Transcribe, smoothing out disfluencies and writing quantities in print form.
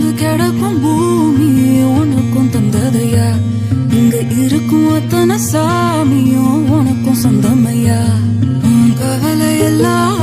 விழுந்து கிடக்கும் பூமி உனக்கும் தந்ததையா, இங்க இருக்கும் அத்தனை சாமியும் உனக்கும் சொந்தமையா. உன் கவலை எல்லாம்